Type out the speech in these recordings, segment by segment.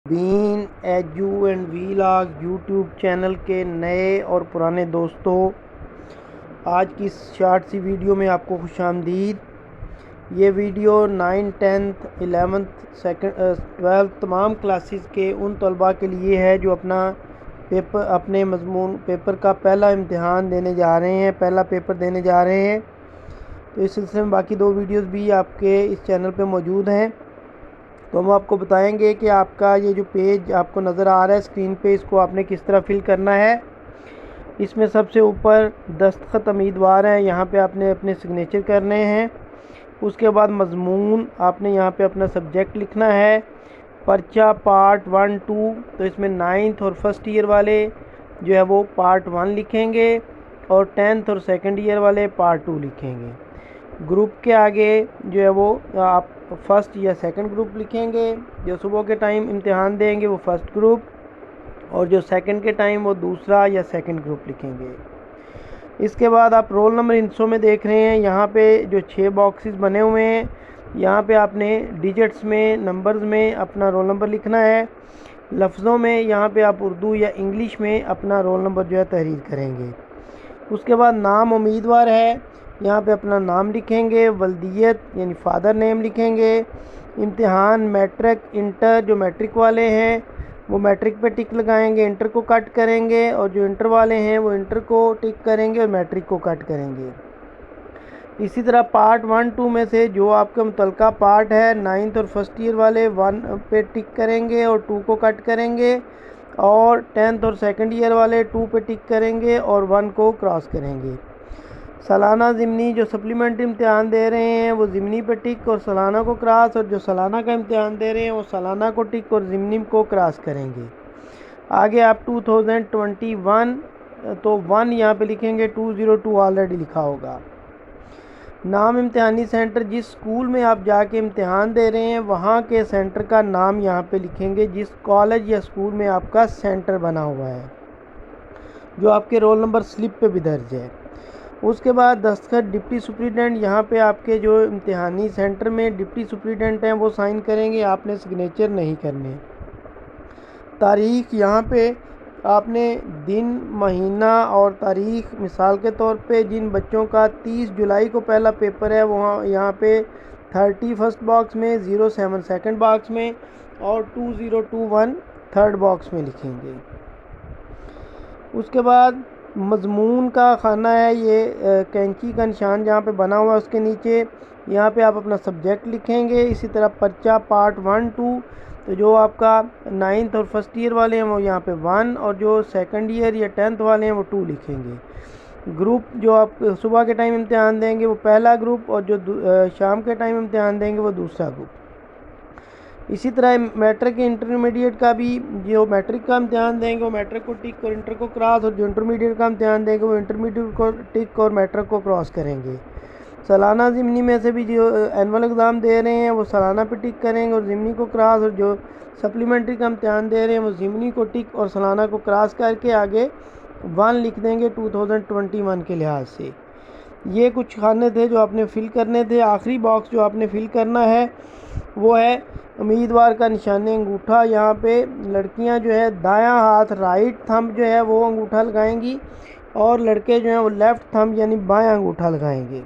بین ایجو and vlog YouTube channel کے نئے اور پرانے دوستوں، آج کی اس شارٹ سی ویڈیو میں آپ کو خوش آمدید۔ یہ video 9th 10th 11th 12th تمام کلاسز کے ان طلباء کے لیے ہے جو اپنے مضمون پیپر کا پہلا امتحان دینے جا رہے ہیں، پہلا پیپر دینے جا رہے ہیں۔ تو اس سلسلے میں باقی 2 ویڈیوز بھی آپ کے اس چینل پہ موجود ہیں۔ تو ہم آپ کو بتائیں گے کہ آپ کا یہ جو پیج آپ کو نظر آ رہا ہے اسکرین پہ، اس کو آپ نے کس طرح فل کرنا ہے۔ اس میں سب سے اوپر دستخط امیدوار ہیں، یہاں پہ آپ نے اپنے سگنیچر کرنے ہیں۔ اس کے بعد مضمون آپ نے یہاں پہ اپنا سبجیکٹ لکھنا ہے۔ پرچہ پارٹ 1 2، تو اس میں 9th اور 1st ایئر والے جو ہے وہ پارٹ 1 لکھیں گے اور 10th اور 2nd ایئر والے پارٹ 2 لکھیں گے۔ گروپ کے آگے جو ہے وہ آپ 1st یا 2nd گروپ لکھیں گے۔ جو صبح کے ٹائم امتحان دیں گے وہ 1st گروپ، اور جو 2nd کے ٹائم وہ 2سرا یا 2nd گروپ لکھیں گے۔ اس کے بعد آپ رول نمبر ہندسوں میں دیکھ رہے ہیں، یہاں پہ جو 6 باکسز بنے ہوئے ہیں، یہاں پہ آپ نے ڈیجٹس میں نمبرز میں اپنا رول نمبر لکھنا ہے۔ لفظوں میں یہاں پہ آپ اردو یا انگلش میں اپنا رول نمبر جو ہے تحریر کریں گے۔ اس کے بعد نام امیدوار ہے، یہاں پہ اپنا نام لکھیں گے۔ ولدیت یعنی فادر نیم لکھیں گے۔ امتحان میٹرک انٹر، جو میٹرک والے ہیں وہ میٹرک پہ ٹک لگائیں گے، انٹر کو کٹ کریں گے، اور جو انٹر والے ہیں وہ انٹر کو ٹک کریں گے اور میٹرک کو کٹ کریں گے۔ اسی طرح پارٹ 1 2 میں سے جو آپ کا متعلقہ پارٹ ہے، 9th اور 1st ایئر والے 1 پہ ٹک کریں گے اور 2 کو کٹ کریں گے، اور 10th اور 2nd ایئر والے 2 پہ ٹک کریں گے اور 1 کو کراس کریں گے۔ سالانہ ضمنی جو سپلیمنٹری امتحان دے رہے ہیں وہ ضمنی پہ ٹک اور سالانہ کو کراس، اور جو سالانہ کا امتحان دے رہے ہیں وہ سالانہ کو ٹک اور ضمنی کو کراس کریں گے۔ آگے آپ 2021 تو 1 یہاں پہ لکھیں گے، 202 آلریڈی لکھا ہوگا۔ نام امتحانی سینٹر، جس اسکول میں آپ جا کے امتحان دے رہے ہیں وہاں کے سینٹر کا نام یہاں پہ لکھیں گے، جس کالج یا اسکول میں آپ کا سینٹر بنا ہوا ہے، جو آپ کے رول نمبر سلپ پہ بھی درج ہے۔ اس کے بعد دستخط ڈپٹی سپرنٹینڈنٹ، یہاں پہ آپ کے جو امتحانی سینٹر میں ڈپٹی سپرنٹینڈنٹ ہیں وہ سائن کریں گے، آپ نے سگنیچر نہیں کرنے۔ تاریخ، یہاں پہ آپ نے دن، مہینہ اور تاریخ، مثال کے طور پہ جن بچوں کا 30 جولائی کو پہلا پیپر ہے وہاں یہاں پہ 30 1st باکس میں، 07 2nd باکس میں اور 2021 3rd باکس میں لکھیں گے۔ اس کے بعد مضمون کا خانہ ہے، یہ کینچی کا نشان جہاں پہ بنا ہوا ہے اس کے نیچے، یہاں پہ آپ اپنا سبجیکٹ لکھیں گے۔ اسی طرح پرچہ پارٹ 1 2، تو جو آپ کا 9th اور 1st ایئر والے ہیں وہ یہاں پہ 1، اور جو 2nd ایئر یا 10th والے ہیں وہ 2 لکھیں گے۔ گروپ جو آپ صبح کے ٹائم امتحان دیں گے وہ پہلا گروپ، اور جو شام کے ٹائم امتحان دیں گے وہ 2سرا گروپ۔ اسی طرح میٹرک انٹرمیڈیٹ کا بھی، جو میٹرک کا امتحان دیں گے وہ میٹرک کو ٹک اور انٹر کو کراس، اور جو انٹرمیڈیٹ کا امتحان دیں گے وہ انٹرمیڈیٹ کو ٹک اور میٹرک کو کراس کریں گے۔ سالانہ ضمنی میں سے بھی جو اینول ایگزام دے رہے ہیں وہ سالانہ پہ ٹک کریں گے اور ضمنی کو کراس، اور جو سپلیمنٹری کا امتحان دے رہے ہیں وہ ضمنی کو ٹک اور سالانہ کو کراس کر کے آگے 1 لکھ دیں گے 2021 کے لحاظ سے۔ یہ کچھ خانے تھے جو آپ نے فل کرنے تھے۔ آخری باکس جو آپ نے فل کرنا ہے وہ ہے امیدوار کا نشان انگوٹھا۔ یہاں پہ لڑکیاں جو ہے دایاں ہاتھ رائٹ تھمب جو ہے وہ انگوٹھا لگائیں گی، اور لڑکے جو ہیں وہ لیفٹ تھمب یعنی بایاں انگوٹھا لگائیں گے۔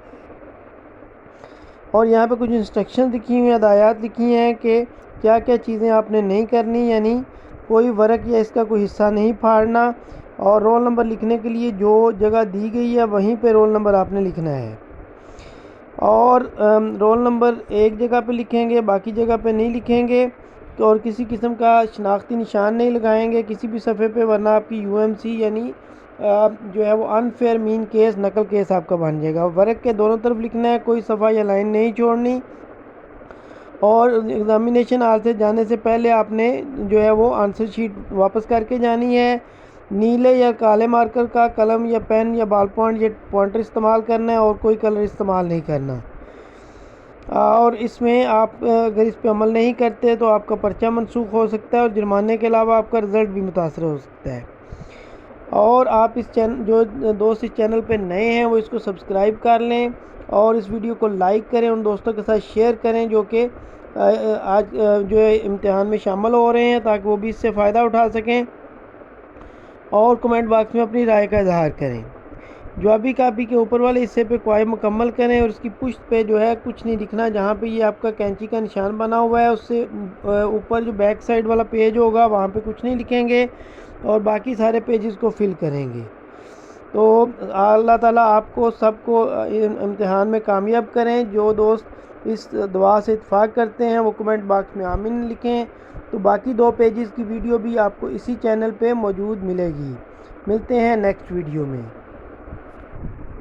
اور یہاں پہ کچھ انسٹرکشن لکھی ہوئی ہیں، ہدایات لکھی ہیں کہ کیا کیا چیزیں آپ نے نہیں کرنی، یعنی کوئی ورق یا اس کا کوئی حصہ نہیں پھاڑنا، اور رول نمبر لکھنے کے لیے جو جگہ دی گئی ہے وہیں پہ رول نمبر آپ نے لکھنا ہے، اور رول نمبر ایک جگہ پہ لکھیں گے، باقی جگہ پہ نہیں لکھیں گے، اور کسی قسم کا شناختی نشان نہیں لگائیں گے کسی بھی صفحے پہ، ورنہ آپ کی UMC یعنی جو ہے وہ انفیئر مین کیس، نقل کیس آپ کا بن جائے گا۔ ورق کے دونوں طرف لکھنا ہے، کوئی صفحہ یا لائن نہیں چھوڑنی، اور ایگزامینیشن ہال سے جانے سے پہلے آپ نے جو ہے وہ آنسر شیٹ واپس کر کے جانی ہے۔ نیلے یا کالے مارکر کا قلم یا پین یا بال پوائنٹ یا پوائنٹر استعمال کرنا ہے، اور کوئی کلر استعمال نہیں کرنا، اور اس میں آپ اگر اس پہ عمل نہیں کرتے تو آپ کا پرچہ منسوخ ہو سکتا ہے، اور جرمانے کے علاوہ آپ کا رزلٹ بھی متاثر ہو سکتا ہے۔ اور آپ اس چینل، جو دوست اس چینل پہ نئے ہیں وہ اس کو سبسکرائب کر لیں، اور اس ویڈیو کو لائک کریں، ان دوستوں کے ساتھ شیئر کریں جو کہ آج جو ہے امتحان میں شامل ہو رہے ہیں تاکہ وہ بھی اس سے فائدہ اٹھا سکیں، اور کمنٹ باکس میں اپنی رائے کا اظہار کریں۔ جوابی کاپی کے اوپر والے حصے پہ کوئی مکمل کریں اور اس کی پشت پہ جو ہے کچھ نہیں لکھنا، جہاں پہ یہ آپ کا کینچی کا نشان بنا ہوا ہے اس سے اوپر جو بیک سائڈ والا پیج ہوگا وہاں پہ کچھ نہیں لکھیں گے، اور باقی سارے پیجز کو فل کریں گے۔ تو اللہ تعالیٰ آپ کو سب کو امتحان میں کامیاب کریں۔ جو دوست اس دعا سے اتفاق کرتے ہیں وہ کمنٹ باکس میں آمین لکھیں۔ تو باقی 2 پیجز کی ویڈیو بھی آپ کو اسی چینل پہ موجود ملے گی۔ ملتے ہیں نیکسٹ ویڈیو میں۔